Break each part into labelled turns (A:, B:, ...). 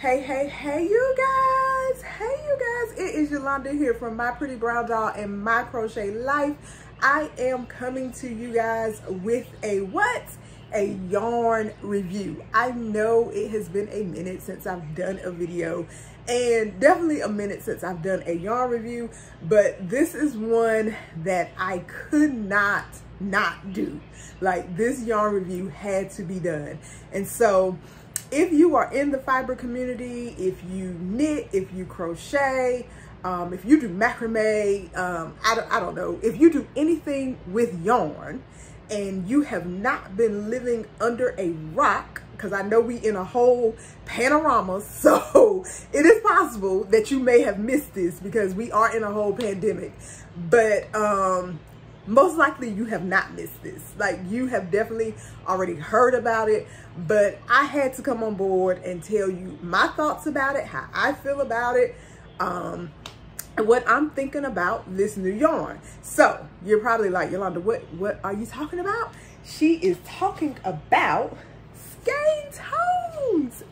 A: Hey you guys, it is Yolanda here from My Pretty Brown Doll and My Crochet Life. I am coming to you guys with a yarn review. I know it has been a minute since I've done a video, and definitely a minute since I've done a yarn review, but this is one that I could not do. Like, this yarn review had to be done. And so if you are in the fiber community, if you knit, if you crochet, if you do macrame, I don't know, if you do anything with yarn and you have not been living under a rock, because I know we in a whole panorama, so it is possible that you may have missed this because we are in a whole pandemic, but most likely you have not missed this. Like, you have definitely already heard about it, but I had to come on board and tell you my thoughts about it, how I feel about it, and what I'm thinking about this new yarn. So you're probably like, Yolanda, what are you talking about? She is talking about Skein Tones.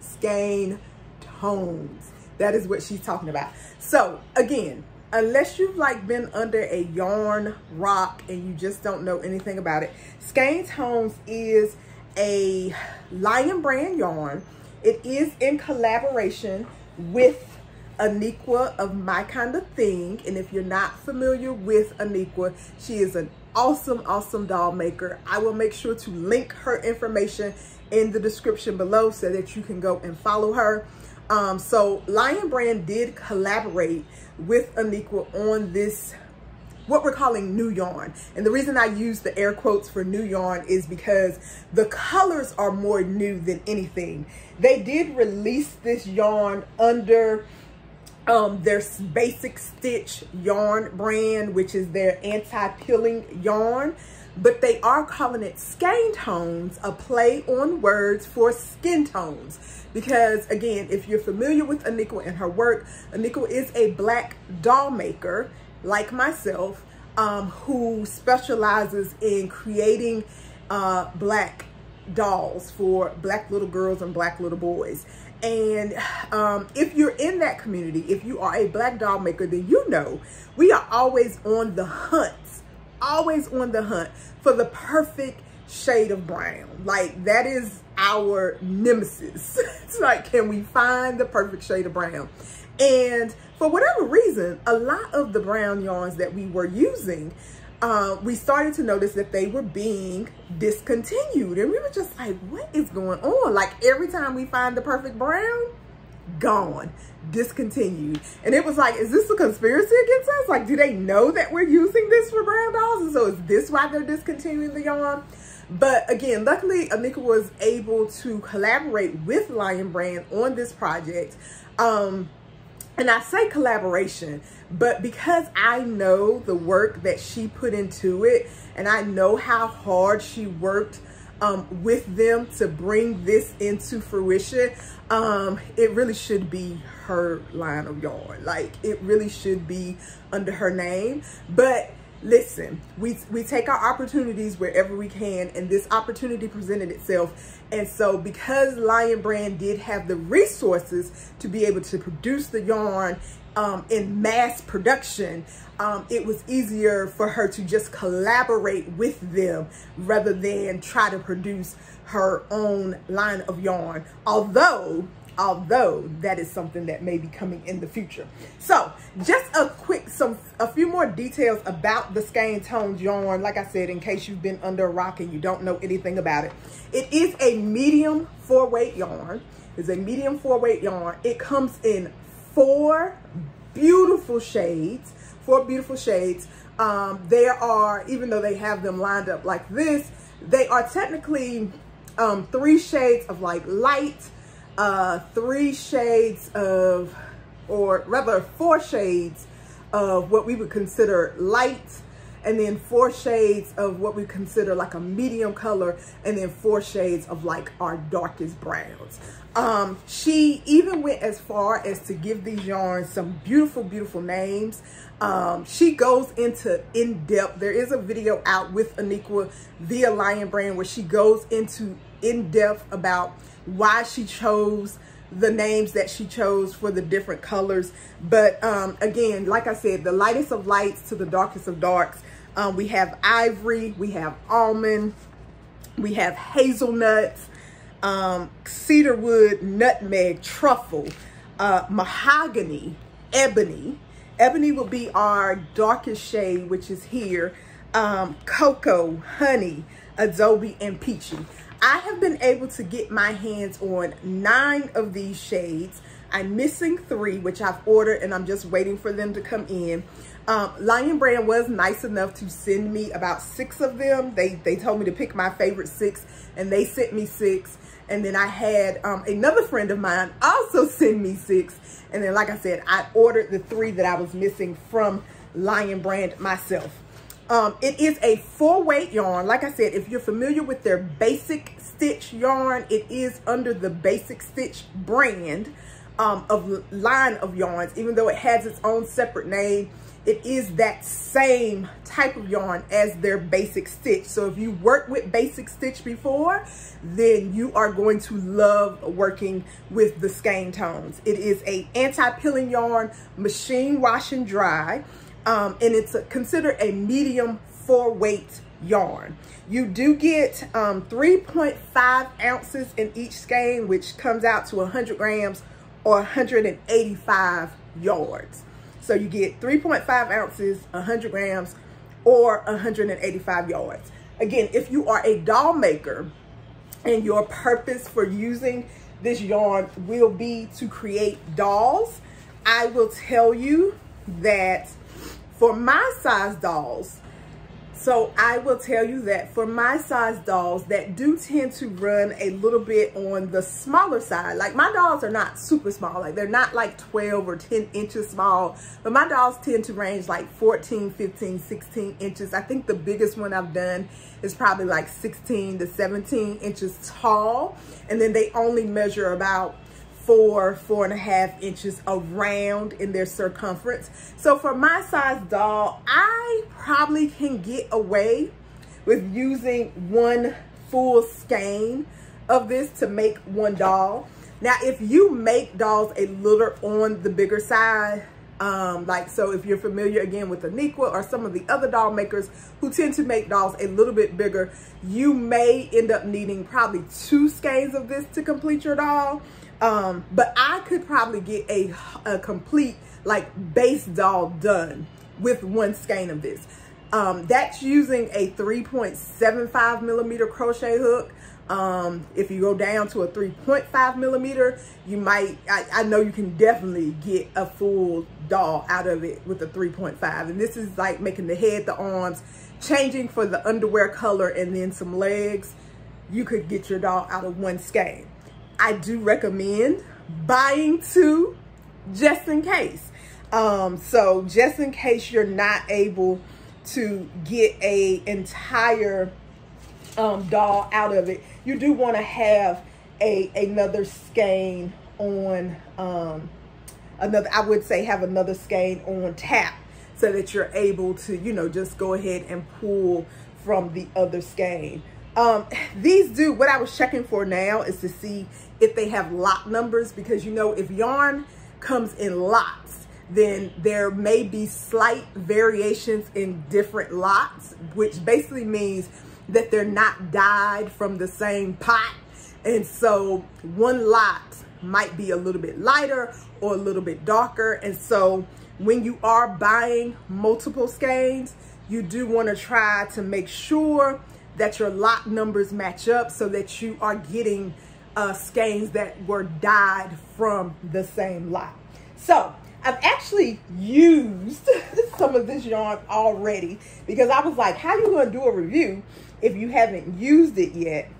A: Skein Tones. That is what she's talking about. So again, unless you've like been under a yarn rock and you just don't know anything about it, Skein Tones is a Lion brand yarn. It is in collaboration with Aniqua of My Kind of Thing. And if you're not familiar with Aniqua, she is an awesome doll maker. I will make sure to link her information in the description below so that you can go and follow her. So Lion brand did collaborate with Aniqua on this, what we're calling new yarn. And the reason I use the air quotes for new yarn is because the colors are more new than anything. They did release this yarn under their Basic Stitch yarn brand, which is their anti-peeling yarn, but they are calling it Skein Tones, a play on words for skin tones. Because again, if you're familiar with Aniqua and her work, Aniqua is a Black doll maker like myself, who specializes in creating Black dolls for Black little girls and Black little boys. And if you're in that community, if you are a Black doll maker, then you know we are always on the hunt for the perfect shade of brown. Like, that is our nemesis. It's like, can we find the perfect shade of brown? And for whatever reason, a lot of the brown yarns that we were using, we started to notice that they were being discontinued. And we were just like, what is going on? Like, every time we find the perfect brown, gone, discontinued. And it was like, is this a conspiracy against us? Like, do they know that we're using this for brown dolls? And so is this why they're discontinuing the yarn? But again, luckily Aniqua was able to collaborate with Lion brand on this project. And I say collaboration, but because I know the work that she put into it, and I know how hard she worked with them to bring this into fruition, it really should be her line of yarn. Like, it really should be under her name. But listen, we take our opportunities wherever we can, and this opportunity presented itself. And so because Lion brand did have the resources to be able to produce the yarn in mass production, it was easier for her to just collaborate with them rather than try to produce her own line of yarn, although that is something that may be coming in the future. So just a few more details about the Skein Tones yarn. Like I said, in case you've been under a rock and you don't know anything about it, it is a medium 4-weight yarn. It's a medium 4-weight yarn. It comes in 4 beautiful shades. There are, even though they have them lined up like this, they are technically 3 shades of like light, 3 shades of, or rather 4 shades of what we would consider light, and then 4 shades of what we consider like a medium color, and then 4 shades of like our darkest browns. She even went as far as to give these yarns some beautiful names. She goes into in-depth. There is a video out with Aniqua via Lion brand where she goes into in depth about why she chose the names that she chose for the different colors. But again, like I said, the lightest of lights to the darkest of darks. We have ivory, we have almond, we have hazelnuts, cedarwood, nutmeg, truffle, mahogany, ebony. Ebony will be our darkest shade, which is here. Cocoa, honey, adobe, and peachy. I have been able to get my hands on 9 of these shades. I'm missing 3, which I've ordered, and I'm just waiting for them to come in. Lion Brand was nice enough to send me about 6 of them. They told me to pick my favorite 6, and they sent me 6. And then I had another friend of mine also send me 6. And then, like I said, I ordered the 3 that I was missing from Lion Brand myself. It is a 4-weight yarn. Like I said, if you're familiar with their Basic Stitch yarn, it is under the Basic Stitch brand of line of yarns. Even though it has its own separate name, it is that same type of yarn as their Basic Stitch. So if you worked with Basic Stitch before, then you are going to love working with the Skein Tones. It is a anti-pilling yarn, machine wash and dry. And it's considered a medium 4-weight yarn. You do get 3.5 ounces in each skein, which comes out to 100 grams or 185 yards. So you get 3.5 ounces, 100 grams, or 185 yards. Again, if you are a doll maker and your purpose for using this yarn will be to create dolls, I will tell you that for my size dolls, that do tend to run a little bit on the smaller side. Like, my dolls are not super small. Like, they're not like 12 or 10 inches small, but my dolls tend to range like 14, 15, 16 inches. I think the biggest one I've done is probably like 16 to 17 inches tall. And then they only measure about 4.5 inches around in their circumference. So for my size doll, I probably can get away with using 1 full skein of this to make 1 doll. Now, if you make dolls a little on the bigger side, so if you're familiar again with Aniqua or some of the other doll makers who tend to make dolls a little bit bigger, you may end up needing probably 2 skeins of this to complete your doll. But I could probably get a complete like base doll done with 1 skein of this. That's using a 3.75 millimeter crochet hook. If you go down to a 3.5 millimeter, you might, I know you can definitely get a full doll out of it with a 3.5. And this is like making the head, the arms, changing for the underwear color, and then some legs. You could get your doll out of 1 skein. I do recommend buying 2 just in case. So just in case you're not able to get a entire doll out of it, you do want to have another skein on I would say have another skein on tap, so that you're able to, you know, just go ahead and pull from the other skein. These do, what I was checking for now is to see if they have lot numbers, because, you know, if yarn comes in lots, then there may be slight variations in different lots, which basically means that they're not dyed from the same pot. And so 1 lot might be a little bit lighter or a little bit darker. And so when you are buying multiple skeins, you do want to try to make sure that your lot numbers match up, so that you are getting skeins that were dyed from the same lot. So I've actually used some of this yarn already, because I was like, how are you going to do a review if you haven't used it yet?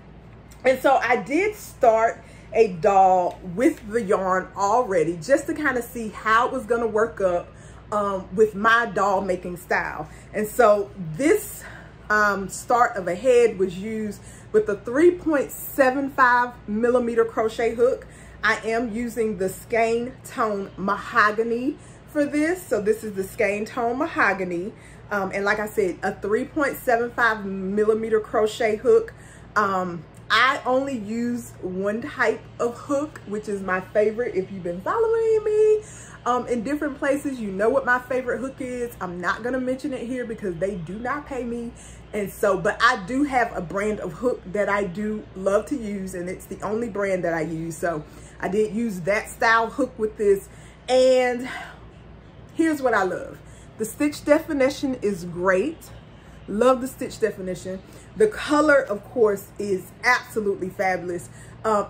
A: And so I did start a doll with the yarn already, just to kind of see how it was going to work up with my doll making style. And so this start of a head was used with a 3.75 millimeter crochet hook. I am using the Skein Tone Mahogany for this. So this is the Skein Tone Mahogany. And like I said, a 3.75 millimeter crochet hook. I only use one type of hook, which is my favorite. If you've been following me in different places, you know what my favorite hook is. I'm not gonna mention it here because they do not pay me. And so, but I do have a brand of hook that I do love to use, and it's the only brand that I use. So I did use that style hook with this. And here's what I love. The stitch definition is great. Love the stitch definition. The color, of course, is absolutely fabulous.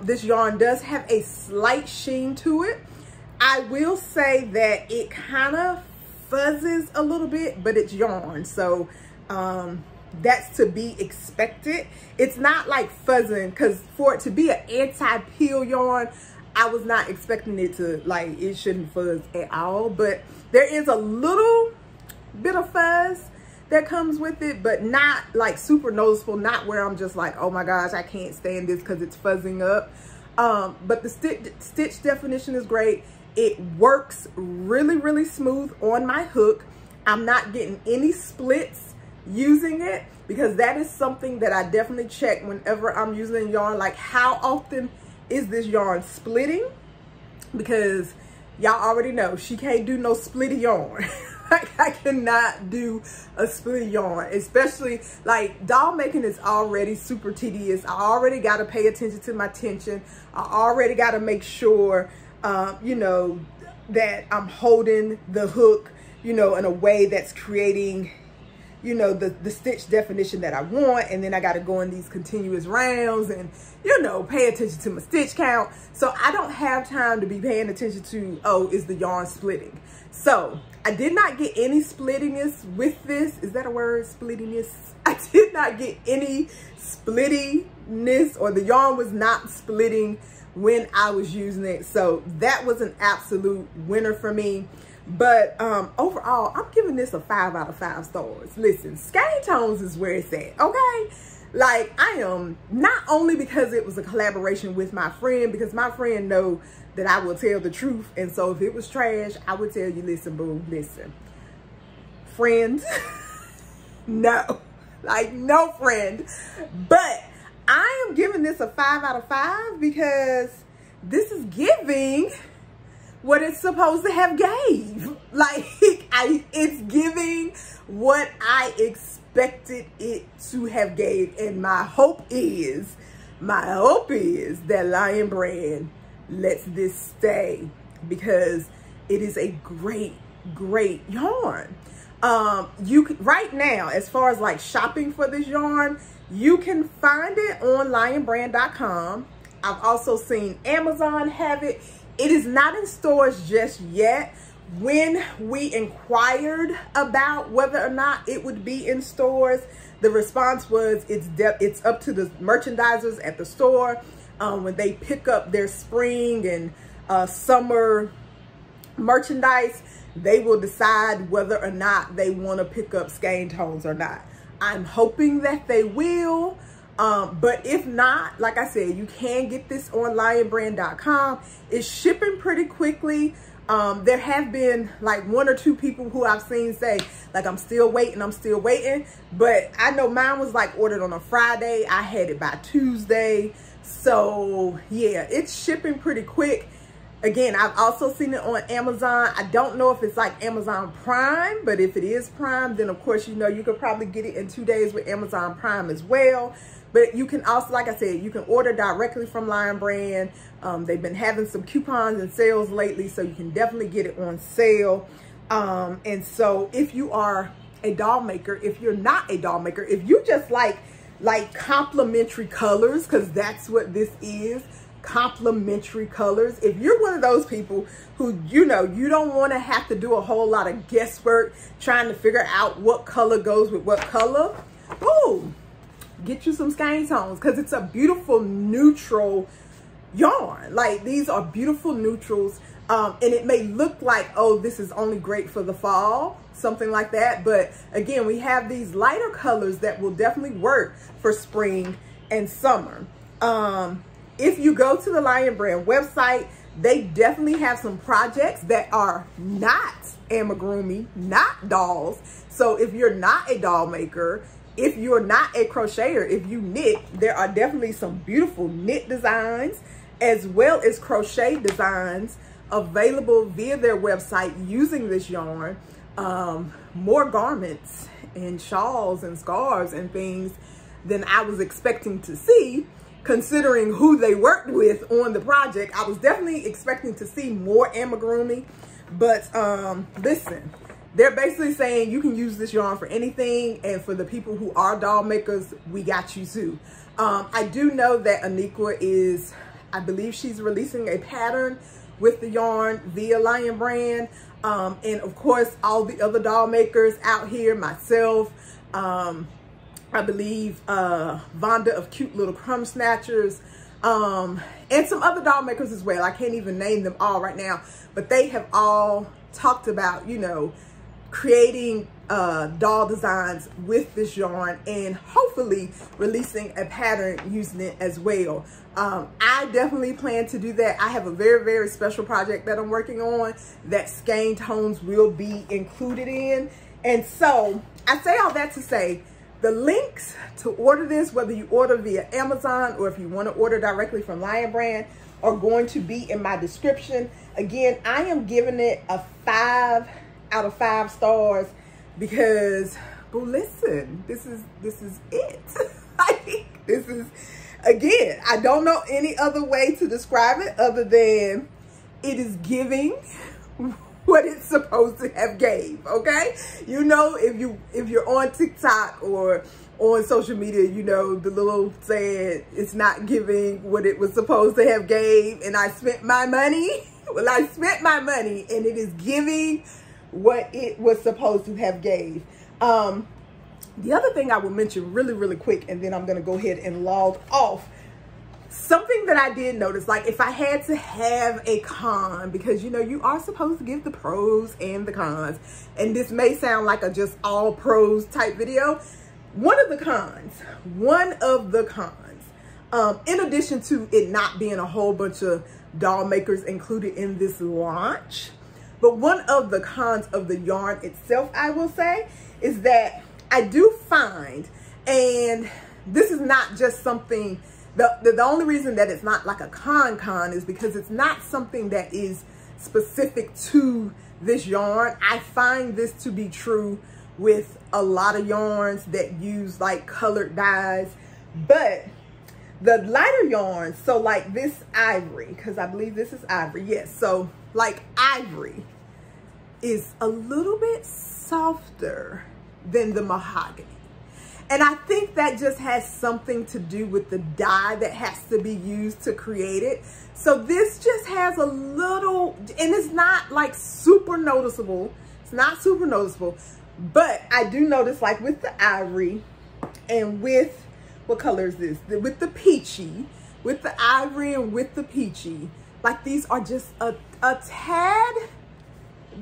A: This yarn does have a slight sheen to it. I will say that it kind of fuzzes a little bit, but it's yarn. So that's to be expected. It's not like fuzzing, because for it to be an anti-peel yarn, I was not expecting it to, like, it shouldn't fuzz at all. But there is a little bit of fuzz that comes with it, but not like super noticeable, not where I'm just like, oh my gosh, I can't stand this because it's fuzzing up. But the stitch definition is great. It works really, really smooth on my hook. I'm not getting any splits using it, because that is something that I definitely check whenever I'm using yarn. Like, how often is this yarn splitting? Because y'all already know she can't do no splitty yarn. Like, I cannot do a split yarn, especially like doll making is already super tedious. I already got to pay attention to my tension. I already got to make sure, you know, that I'm holding the hook, you know, in a way that's creating, you know, the stitch definition that I want. And then I got to go in these continuous rounds and, you know, pay attention to my stitch count. So I don't have time to be paying attention to, oh, is the yarn splitting? So I did not get any splittiness with this. Is that a word? Splittiness? I did not get any splittiness, or the yarn was not splitting when I was using it. So that was an absolute winner for me. But overall, I'm giving this a 5 out of 5 stars. Listen, Skein Tones is where it's at, okay? Like, I am, not only because it was a collaboration with my friend, because my friend know that I will tell the truth. And so if it was trash, I would tell you, listen, boo, listen. Friends, no. Like, no friend. But I am giving this a 5 out of 5 because this is giving what it's supposed to have gave. Like, it's giving what I expected it to have gave. And my hope is that Lion Brand lets this stay, because it is a great yarn. You can, right now, as far as like shopping for this yarn, you can find it on lionbrand.com. I've also seen Amazon have it. It is not in stores just yet. When we inquired about whether or not it would be in stores, the response was it's up to the merchandisers at the store. When they pick up their spring and summer merchandise, they will decide whether or not they want to pick up Skein Tones or not. I'm hoping that they will. But if not, like I said, you can get this on lionbrand.com. It's shipping pretty quickly. There have been like 1 or 2 people who I've seen say, like, I'm still waiting. But I know mine was like ordered on a Friday. I had it by Tuesday. So yeah, it's shipping pretty quick. Again, I've also seen it on Amazon. I don't know if it's like Amazon Prime, but if it is Prime, then of course, you know, you could probably get it in 2 days with Amazon Prime as well. But you can also, like I said, you can order directly from Lion Brand. They've been having some coupons and sales lately, so you can definitely get it on sale. And so if you are a doll maker, if you're not a doll maker, if you just like complementary colors, because that's what this is, complementary colors. If you're one of those people who, you know, you don't want to have to do a whole lot of guesswork trying to figure out what color goes with what color, ooh, get you some Skein Tones, because it's a beautiful neutral yarn. Like, these are beautiful neutrals. And it may look like, oh, this is only great for the fall, something like that. But again, we have these lighter colors that will definitely work for spring and summer. If you go to the Lion Brand website, they definitely have some projects that are not amigurumi, not dolls. So if you're not a doll maker, if you're not a crocheter, if you knit, there are definitely some beautiful knit designs as well as crochet designs available via their website using this yarn. More garments and shawls and scarves and things than I was expecting to see, considering who they worked with on the project. I was definitely expecting to see more amigurumi, but listen, they're basically saying you can use this yarn for anything, and for the people who are doll makers, we got you too. I do know that Aniqua is, I believe she's releasing a pattern with the yarn via Lion Brand, and of course all the other doll makers out here, myself, I believe Vonda of Cute Little Crumb Snatchers, and some other doll makers as well. I can't even name them all right now, but they have all talked about, you know, creating doll designs with this yarn and hopefully releasing a pattern using it as well. I definitely plan to do that. I have a very, very special project that I'm working on that Skein Tones will be included in. And so I say all that to say, the links to order this, whether you order via Amazon or if you want to order directly from Lion Brand, are going to be in my description. Again, I am giving it a 5 out of 5 stars because, well, listen, this is it. Like, this is, again, I don't know any other way to describe it other than it is giving what it's supposed to have gave. Okay, you know, if you're on TikTok or on social media, you know the little saying, it's not giving what it was supposed to have gave, and I spent my money. Well, I spent my money and it is giving what it was supposed to have gave. The other thing I will mention really, really quick, and then I'm going to go ahead and log off. Something that I did notice, like if I had to have a con, because you know you are supposed to give the pros and the cons, and this may sound like a just all pros type video. One of the cons, in addition to it not being a whole bunch of doll makers included in this launch, but one of the cons of the yarn itself, I will say, is that I do find, and this is not just something, the only reason that it's not like a con is because it's not something that is specific to this yarn. I find this to be true with a lot of yarns that use like colored dyes, but the lighter yarns, so like this ivory, because I believe this is ivory, yes, so like ivory is a little bit softer than the mahogany. And I think that just has something to do with the dye that has to be used to create it. So this just has a little, and it's not like super noticeable. It's not super noticeable, but I do notice like with the ivory and with, what color is this? With the peachy, with the ivory and with the peachy, like these are just a tad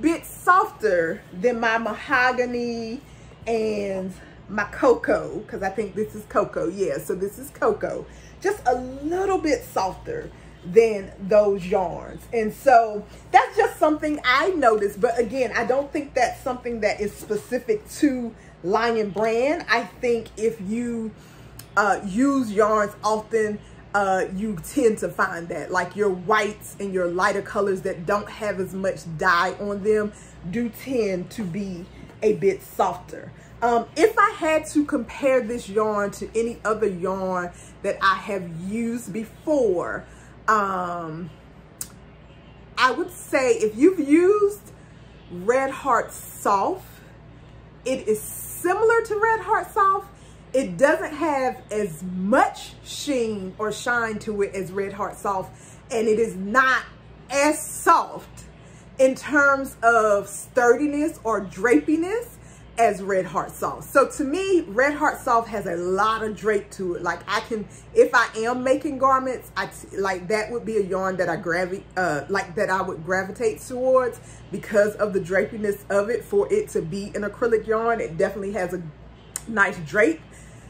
A: bit softer than my mahogany and my cocoa, because I think this is cocoa. Yeah, so this is cocoa, just a little bit softer than those yarns. And so that's just something I noticed, but again, I don't think that's something that is specific to Lion Brand. I think if you use yarns often, you tend to find that like your whites and your lighter colors that don't have as much dye on them do tend to be a bit softer. If I had to compare this yarn to any other yarn that I have used before, I would say if you've used Red Heart Soft, it is similar to Red Heart Soft. It doesn't have as much sheen or shine to it as Red Heart Soft, and it is not as soft in terms of sturdiness or drapiness as Red Heart Soft. So to me, Red Heart Soft has a lot of drape to it. Like I can, if I am making garments, like that would be a yarn that I would gravitate towards because of the drapiness of it. For it to be an acrylic yarn, it definitely has a nice drape.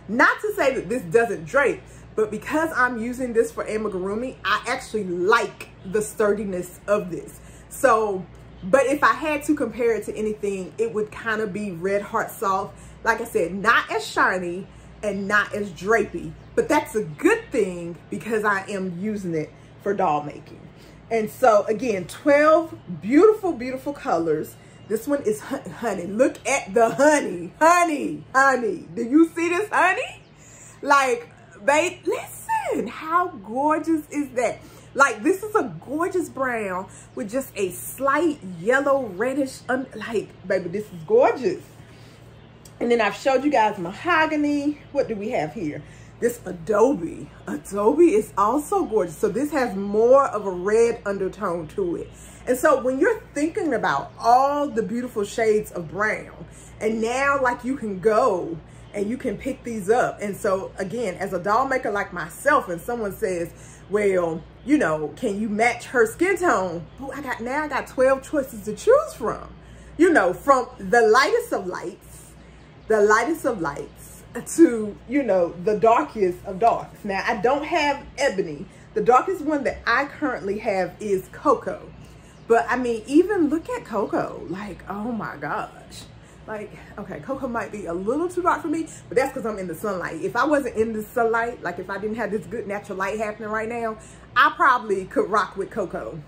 A: Not to say that this doesn't drape, but because I'm using this for amigurumi, I actually like the sturdiness of this. So But if I had to compare it to anything, it would kind of be Red Heart Soft. Like I said, not as shiny and not as drapey, but that's a good thing because I am using it for doll making. And so again, 12 beautiful, beautiful colors. This one is honey. Look at the honey, honey, honey. Do you see this honey? Like, babe, listen, how gorgeous is that? Like, this is a gorgeous brown with just a slight yellow reddish, like, baby, this is gorgeous. And then I've showed you guys mahogany. What do we have here? This adobe. Adobe is also gorgeous. So this has more of a red undertone to it. And so when you're thinking about all the beautiful shades of brown, and now like you can go and you can pick these up. And so again, as a doll maker like myself, and someone says, well, you know, can you match her skin tone? Oh, I got 12 choices to choose from. You know, from the lightest of lights to, you know, the darkest of darks. Now, I don't have ebony. The darkest one that I currently have is cocoa. But I mean, even look at cocoa, like, oh my gosh. Like, okay, cocoa might be a little too dark for me, but that's because I'm in the sunlight. If I wasn't in the sunlight, like if I didn't have this good natural light happening right now, I probably could rock with cocoa.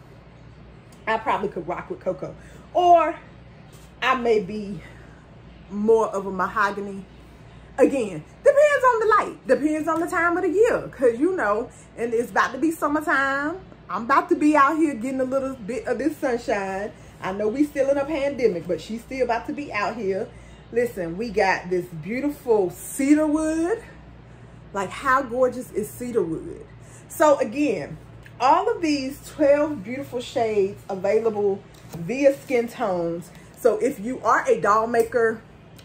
A: Or I may be more of a mahogany. Again, depends on the light, depends on the time of the year, because you know, and it's about to be summertime. I'm about to be out here getting a little bit of this sunshine. I know we still in a pandemic, but she's still about to be out here. Listen, we got this beautiful cedar wood. Like, how gorgeous is cedar wood? So again, all of these 12 beautiful shades available via Skein Tones. So if you are a doll maker,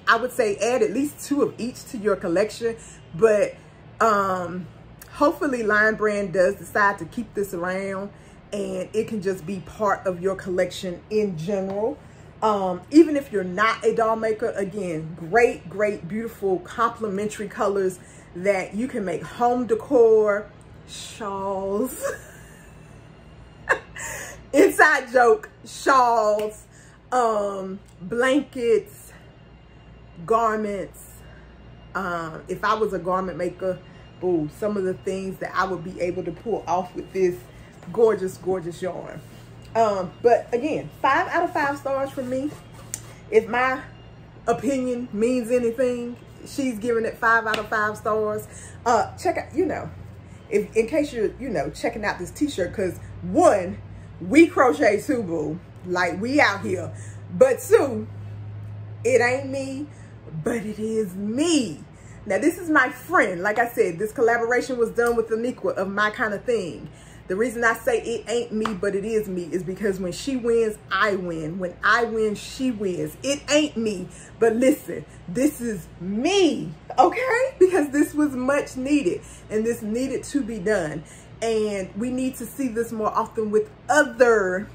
A: I would say add at least 2 of each to your collection. But hopefully Lion Brand does decide to keep this around and it can just be part of your collection in general. Even if you're not a doll maker, again, great, beautiful complementary colors that you can make home decor, shawls, inside joke, shawls, blankets, garments. If I was a garment maker, ooh, some of the things that I would be able to pull off with this gorgeous yarn. But again, 5 out of 5 stars from me. If my opinion means anything, she's giving it 5 out of 5 stars. Check out, you know, if in case you're, you know, checking out this t-shirt, because 1, we crochet too, boo. Like, we out here. But 2, it ain't me, but it is me. Now, this is my friend. Like I said, this collaboration was done with Aniqua of My Kind of Thing. The reason I say it ain't me, but it is me, is because when she wins, I win. When I win, she wins. It ain't me, but listen, this is me, okay? Because this was much needed, and this needed to be done. And we need to see this more often with other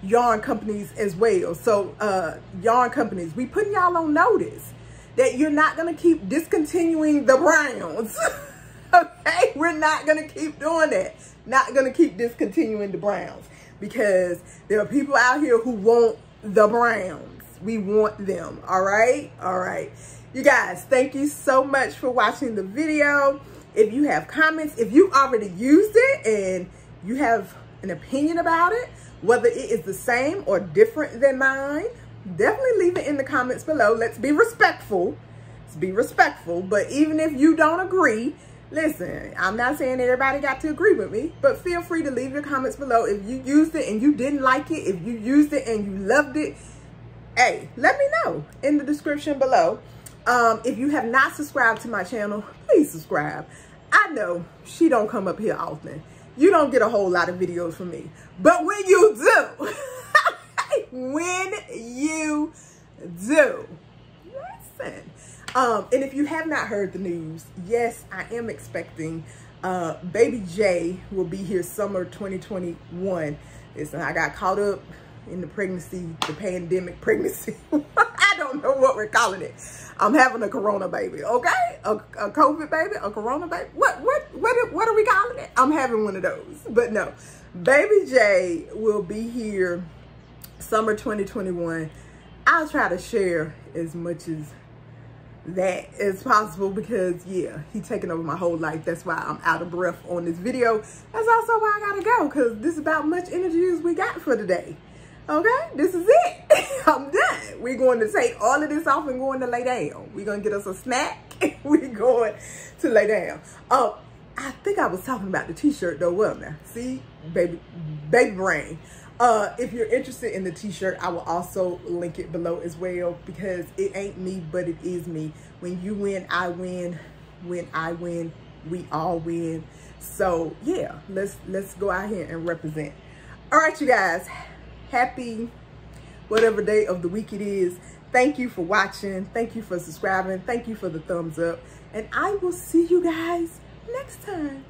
A: yarn companies as well. So yarn companies, we putting y'all on notice that you're not going to keep discontinuing the browns. Okay, we're not going to keep doing that. Not going to keep discontinuing the browns, because there are people out here who want the browns. We want them. All right. You guys, thank you so much for watching the video. If you have comments, if you already used it and you have an opinion about it, whether it is the same or different than mine, definitely leave it in the comments below. Let's be respectful. Let's be respectful. But even if you don't agree, listen, I'm not saying everybody got to agree with me, but feel free to leave your comments below. If you used it and you didn't like it, if you used it and you loved it, hey, let me know in the description below. If you have not subscribed to my channel, please subscribe. I know she don't come up here often. You don't get a whole lot of videos from me. But when you do, when you do, listen. And if you have not heard the news, yes, I am expecting baby J will be here summer 2021. Listen, I got caught up in the pregnancy, the pandemic pregnancy. I don't know what we're calling it. I'm having a corona baby, okay? A COVID baby, a corona baby. What are we calling it? I'm having one of those. But no, baby J will be here summer 2021. I'll try to share as much as that as possible because yeah, he's taking over my whole life. That's why I'm out of breath on this video. That's also why I gotta go, because this is about much energy as we got for today. Okay, this is it. I'm done. We're going to take all of this off and going to lay down. We're going to get us a snack. We're going to lay down. I think I was talking about the t-shirt though, wasn't I? See, baby brain. If you're interested in the t-shirt, I will also link it below as well, because it ain't me, but it is me. When you win, I win. When I win, we all win. So yeah, let's go out here and represent. All right, you guys. Happy whatever day of the week it is. Thank you for watching. Thank you for subscribing. Thank you for the thumbs up. And I will see you guys next time.